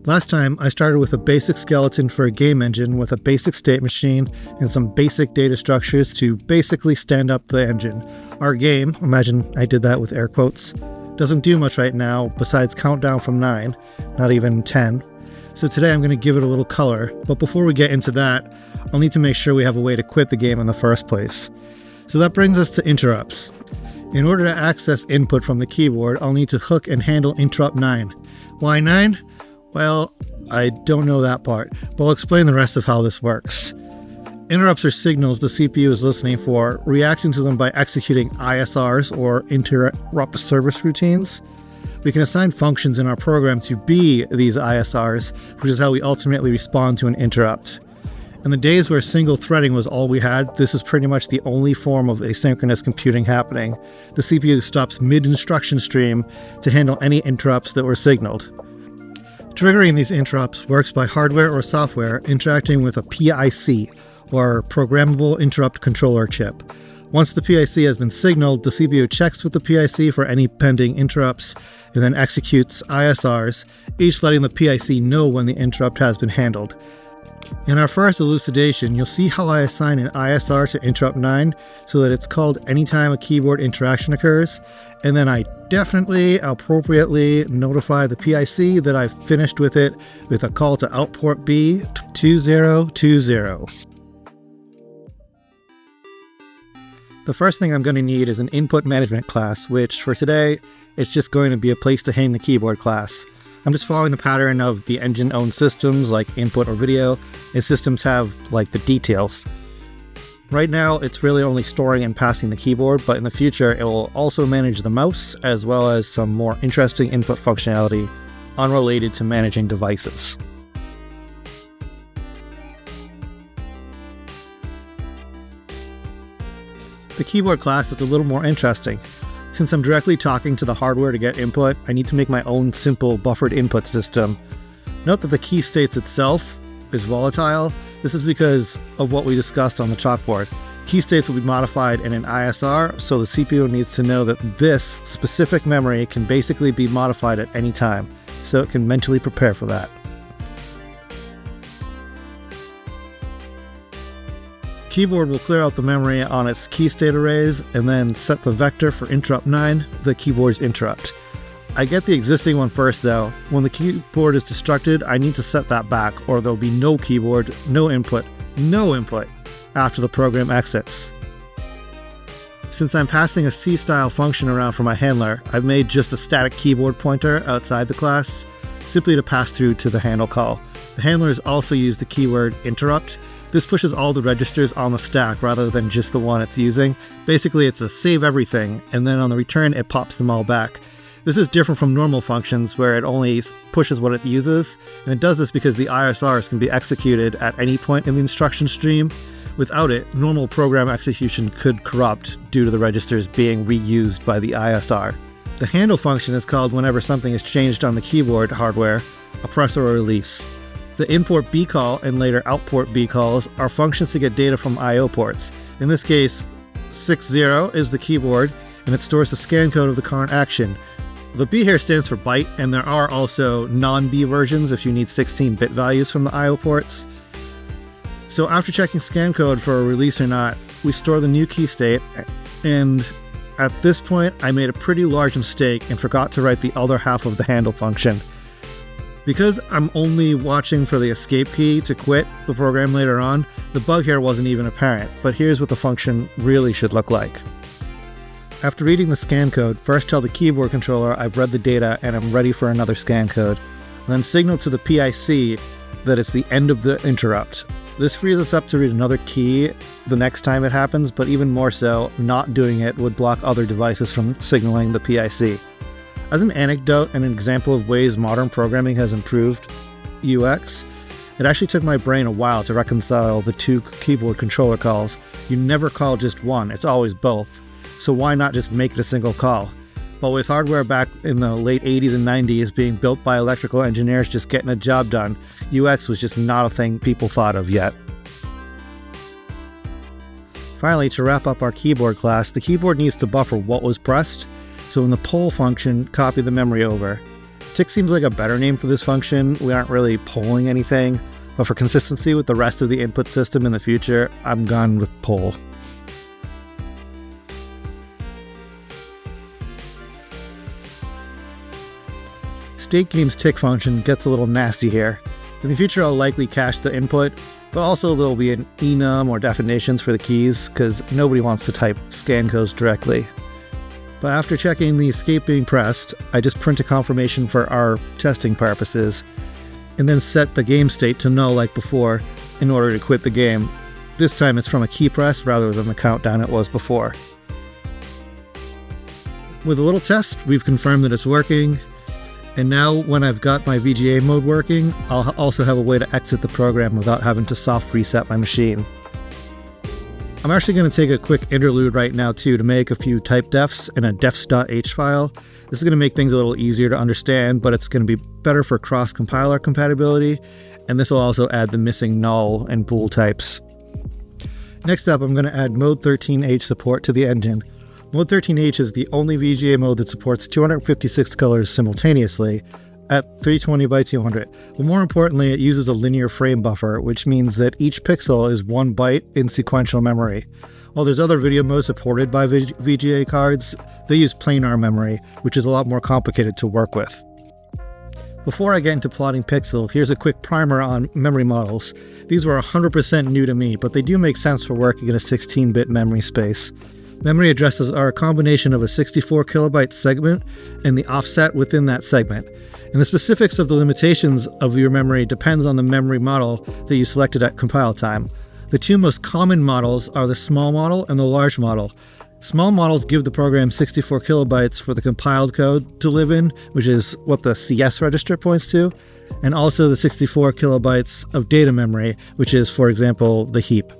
Last time, I started with a basic skeleton for a game engine with a basic state machine and some basic data structures to basically stand up the engine. Our game, imagine I did that with air quotes, doesn't do much right now besides count down from 9, not even 10. So today I'm going to give it a little color, but before we get into that, I'll need to make sure we have a way to quit the game in the first place. So that brings us to interrupts. In order to access input from the keyboard, I'll need to hook and handle interrupt 9. Why 9? Well, I don't know that part, but I'll explain the rest of how this works. Interrupts are signals the CPU is listening for, reacting to them by executing ISRs, or interrupt service routines. We can assign functions in our program to be these ISRs, which is how we ultimately respond to an interrupt. In the days where single threading was all we had, this is pretty much the only form of asynchronous computing happening. The CPU stops mid-instruction stream to handle any interrupts that were signaled. Triggering these interrupts works by hardware or software interacting with a PIC, or Programmable Interrupt Controller chip. Once the PIC has been signaled, the CPU checks with the PIC for any pending interrupts and then executes ISRs, each letting the PIC know when the interrupt has been handled. In our first elucidation, you'll see how I assign an ISR to interrupt 9 so that it's called anytime a keyboard interaction occurs, and then I definitely appropriately notify the PIC that I've finished with it with a call to output B 2020. The first thing I'm going to need is an input management class, which for today, it's just going to be a place to hang the keyboard class. I'm just following the pattern of the engine-owned systems like input or video, and systems have like the details. Right now, it's really only storing and passing the keyboard, but in the future, it will also manage the mouse as well as some more interesting input functionality unrelated to managing devices. The keyboard class is a little more interesting. Since I'm directly talking to the hardware to get input, I need to make my own simple buffered input system. Note that the key states itself is volatile. This is because of what we discussed on the chalkboard. Key states will be modified in an ISR, so the CPU needs to know that this specific memory can basically be modified at any time, so it can mentally prepare for that. Keyboard will clear out the memory on its key state arrays and then set the vector for interrupt 9, the keyboard's interrupt. I get the existing one first though. When the keyboard is destructed, I need to set that back, or there'll be no keyboard, no input after the program exits. Since I'm passing a C-style function around for my handler, I've made just a static keyboard pointer outside the class, simply to pass through to the handle call. The handlers also use the keyword interrupt. This pushes all the registers on the stack rather than just the one it's using. Basically, it's a save everything, and then on the return, it pops them all back. This is different from normal functions where it only pushes what it uses, and it does this because the ISRs can be executed at any point in the instruction stream. Without it, normal program execution could corrupt due to the registers being reused by the ISR. The handle function is called whenever something is changed on the keyboard hardware, a press or a release. The import B call and later output B calls are functions to get data from I/O ports. In this case, 60 is the keyboard, and it stores the scan code of the current action. The B here stands for byte, and there are also non-B versions if you need 16-bit values from the I/O ports. So after checking scan code for a release or not, we store the new key state, and at this point I made a pretty large mistake and forgot to write the other half of the handle function. Because I'm only watching for the escape key to quit the program later on, the bug here wasn't even apparent, but here's what the function really should look like. After reading the scan code, first tell the keyboard controller I've read the data and I'm ready for another scan code, then signal to the PIC that it's the end of the interrupt. This frees us up to read another key the next time it happens, but even more so, not doing it would block other devices from signaling the PIC. As an anecdote and an example of ways modern programming has improved UX, it actually took my brain a while to reconcile the two keyboard controller calls. You never call just one, it's always both. So why not just make it a single call? But with hardware back in the late 80s and 90s being built by electrical engineers just getting a job done, UX was just not a thing people thought of yet. Finally, to wrap up our keyboard class, the keyboard needs to buffer what was pressed, so in the poll function, copy the memory over. Tick seems like a better name for this function. We aren't really polling anything, but for consistency with the rest of the input system in the future, I'm gone with poll. State game's tick function gets a little nasty here. In the future, I'll likely cache the input, but also there'll be an enum or definitions for the keys, because nobody wants to type scan codes directly. But after checking the escape being pressed, I just print a confirmation for our testing purposes, and then set the game state to null like before in order to quit the game. This time it's from a key press rather than the countdown it was before. With a little test, we've confirmed that it's working, and now when I've got my VGA mode working, I'll also have a way to exit the program without having to soft reset my machine. I'm actually going to take a quick interlude right now too to make a few type defs in a defs.h file. This is going to make things a little easier to understand, but it's going to be better for cross-compiler compatibility, and this will also add the missing null and bool types. Next up, I'm going to add Mode 13H support to the engine. Mode 13H is the only VGA mode that supports 256 colors simultaneously at 320 by 200, but more importantly, it uses a linear frame buffer, which means that each pixel is 1 byte in sequential memory. While there's other video modes supported by VGA cards, they use planar memory, which is a lot more complicated to work with. Before I get into plotting pixel, here's a quick primer on memory models. These were 100% new to me, but they do make sense for working in a 16-bit memory space. Memory addresses are a combination of a 64 kilobyte segment and the offset within that segment. And the specifics of the limitations of your memory depends on the memory model that you selected at compile time. The two most common models are the small model and the large model. Small models give the program 64 kilobytes for the compiled code to live in, which is what the CS register points to, and also the 64 kilobytes of data memory, which is, for example, the heap.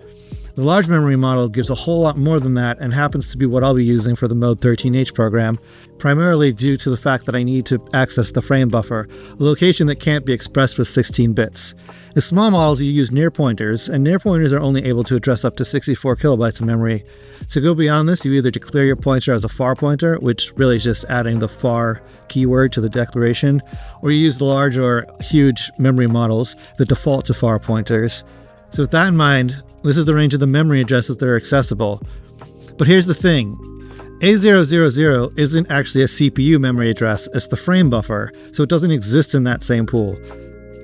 The large memory model gives a whole lot more than that and happens to be what I'll be using for the Mode 13H program, primarily due to the fact that I need to access the frame buffer, a location that can't be expressed with 16 bits. In small models, you use near pointers, and near pointers are only able to address up to 64 kilobytes of memory. To go beyond this, you either declare your pointer as a far pointer, which really is just adding the far keyword to the declaration, or you use the large or huge memory models that default to far pointers. So with that in mind, this is the range of the memory addresses that are accessible. But here's the thing. A000 isn't actually a CPU memory address, it's the frame buffer, so it doesn't exist in that same pool.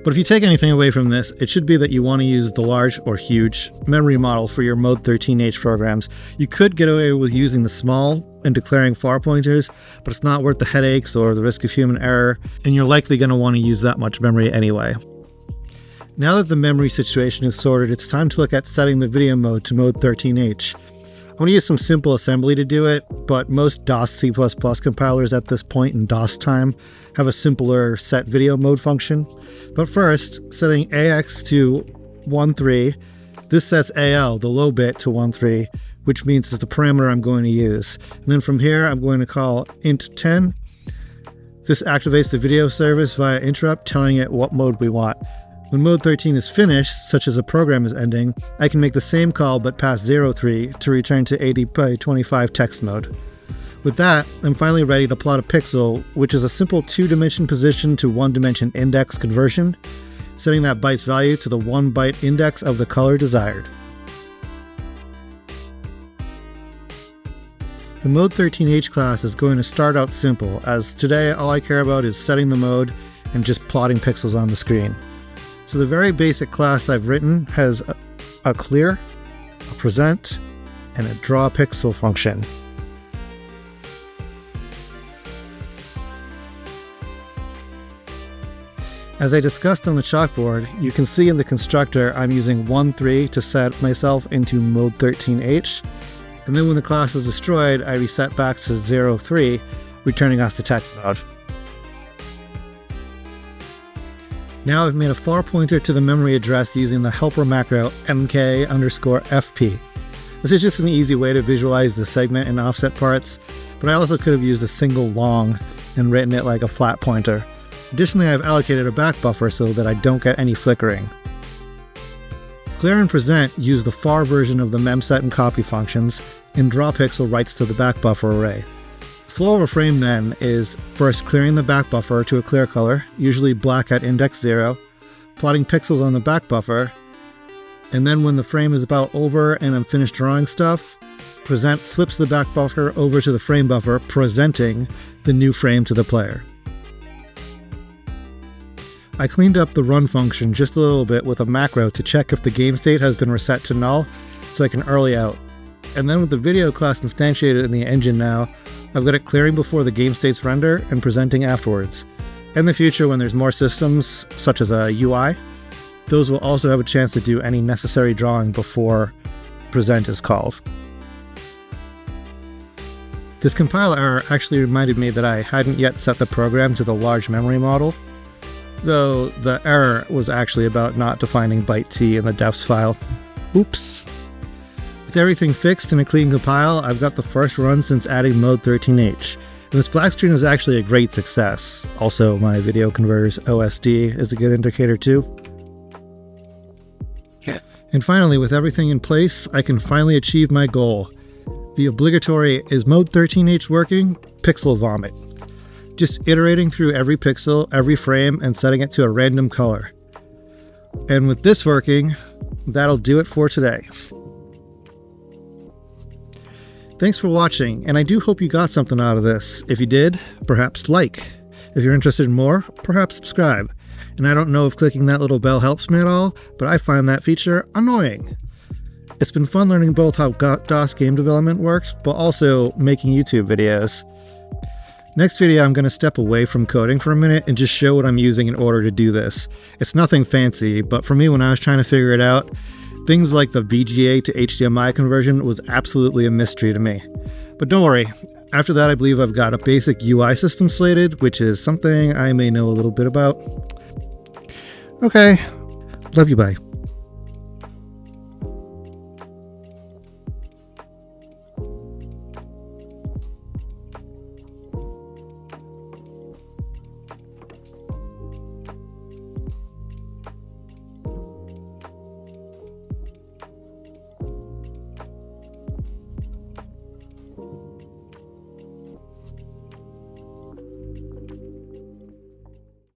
But if you take anything away from this, it should be that you want to use the large or huge memory model for your Mode 13H programs. You could get away with using the small and declaring far pointers, but it's not worth the headaches or the risk of human error, and you're likely going to want to use that much memory anyway. Now that the memory situation is sorted, it's time to look at setting the video mode to Mode 13H. I'm going to use some simple assembly to do it, but most DOS C++ compilers at this point in DOS time have a simpler set video mode function. But first, setting AX to 13, this sets AL, the low bit, to 13, which means it's the parameter I'm going to use. And then from here, I'm going to call int10. This activates the video service via interrupt, telling it what mode we want. When Mode 13 is finished, such as a program is ending, I can make the same call but pass 03 to return to 80 by 25 text mode. With that, I'm finally ready to plot a pixel, which is a simple 2-dimension position to 1-dimension index conversion, setting that byte's value to the 1 byte index of the color desired. The Mode 13H class is going to start out simple, as today all I care about is setting the mode and just plotting pixels on the screen. So the very basic class I've written has a clear, a present, and a draw pixel function. As I discussed on the chalkboard, you can see in the constructor I'm using 13 to set myself into Mode 13H, and then when the class is destroyed, I reset back to 03, returning us to text mode. Now I've made a far pointer to the memory address using the helper macro mk_fp. This is just an easy way to visualize the segment and offset parts, but I also could have used a single long and written it like a flat pointer. Additionally, I've allocated a back buffer so that I don't get any flickering. Clear and present use the far version of the memset and copy functions, and drawPixel writes to the back buffer array. Flow of a frame then is first clearing the back buffer to a clear color, usually black at index 0, plotting pixels on the back buffer, and then when the frame is about over and I'm finished drawing stuff, present flips the back buffer over to the frame buffer, presenting the new frame to the player. I cleaned up the run function just a little bit with a macro to check if the game state has been reset to null so I can early out. And then with the video class instantiated in the engine now, I've got it clearing before the game states render and presenting afterwards. In the future, when there's more systems, such as a UI, those will also have a chance to do any necessary drawing before present is called. This compile error actually reminded me that I hadn't yet set the program to the large memory model, though the error was actually about not defining byte t in the defs file. Oops. With everything fixed and a clean compile, I've got the first run since adding mode 13H. And this black screen is actually a great success. Also, my video converter's OSD is a good indicator too. Yeah. And finally, with everything in place, I can finally achieve my goal. The obligatory "is mode 13H working?" pixel vomit. Just iterating through every pixel, every frame, and setting it to a random color. And with this working, that'll do it for today. Thanks for watching, and I do hope you got something out of this. If you did, perhaps like. If you're interested in more, perhaps subscribe. And I don't know if clicking that little bell helps me at all, but I find that feature annoying. It's been fun learning both how DOS game development works, but also making YouTube videos. Next video, I'm going to step away from coding for a minute and just show what I'm using in order to do this. It's nothing fancy, but for me, when I was trying to figure it out, things like the VGA to HDMI conversion was absolutely a mystery to me. But don't worry, after that I believe I've got a basic UI system slated, which is something I may know a little bit about. Okay, love you, bye.